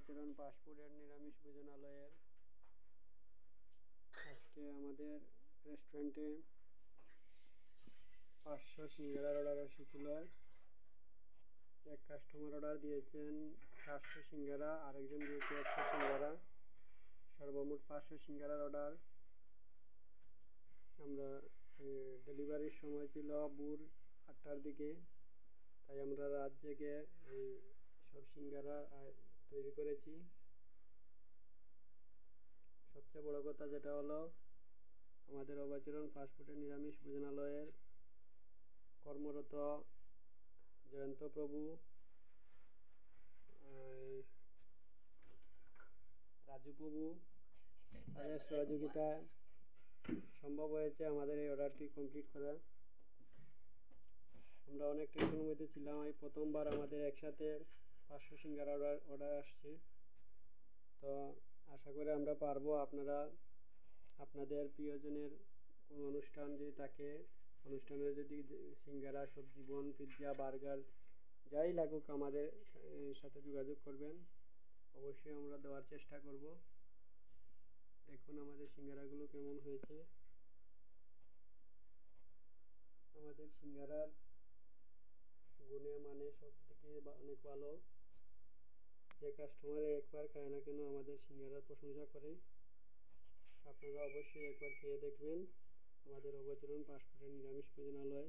অবচরণ ফাস্টফুডের নিরামিষ ভোজনালয়ের আজকে আমাদের রেস্টুরেন্টে 500 সিঙ্গারার অর্ডার এসেছিল। এক কাস্টমার অর্ডার দিয়েছেন 400 সিঙ্গারা, আরেকজন দিয়েছে 100 সিঙ্গারা, সর্বমোট 500 সিঙ্গারার অর্ডার। আমরা ডেলিভারির সময় ছিল ভোর 8টার দিকে, তাই আমরা রাত জেগে এই সব সিঙ্গারা তৈরি করেছি। সবচেয়ে বড় কথা যেটা হলো, আমাদের অবচরণ ফাস্টফুডের নিরামিষ ভোজনালয়ের কর্মরত জয়ন্ত প্রভু, রাজু প্রভু, তাদের সহযোগিতায় সম্ভব হয়েছে আমাদের এই অর্ডারটি কমপ্লিট করা। আমরা অনেক টেনশনের মধ্যে ছিলাম, এই প্রথমবার আমাদের একসাথে 500 সিঙ্গারা অর্ডার আসছে। তো আশা করি আমরা পারবো। আপনারা আপনাদের প্রিয়জনের কোনো অনুষ্ঠান যদি থাকে, অনুষ্ঠানে যদি সিঙ্গারা, সবজি বন, পিৎজা, বার্গার যাই লাগুক আমাদের সাথে যোগাযোগ করবেন। অবশ্যই আমরা দেওয়ার চেষ্টা করব। দেখুন আমাদের সিঙ্গারাগুলো কেমন হয়েছে। আমাদের সিঙ্গারার গুণে মানে সব থেকে অনেক ভালো। যে কাস্টমারে একবার খায় না কেন আমাদের সিঙ্গারার প্রশংসা করে। আপনারা অবশ্যই একবার খেয়ে দেখবেন। আমাদের অবচরণ ফাস্টফুডের নিরামিষ ভোজনালয়,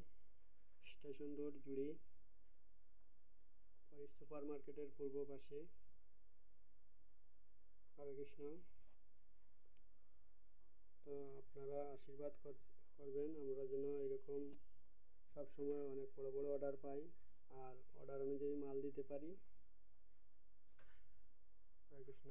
স্টেশন রোড, জুড়ি, সুপার মার্কেটের পূর্ব পাশে। হরে কৃষ্ণ। তো আপনারা আশীর্বাদ করবেন আমরা যেন এরকম সবসময় অনেক বড় বড় অর্ডার পাই আর অর্ডার অনুযায়ী মাল দিতে পারি। হরে কৃষ্ণ।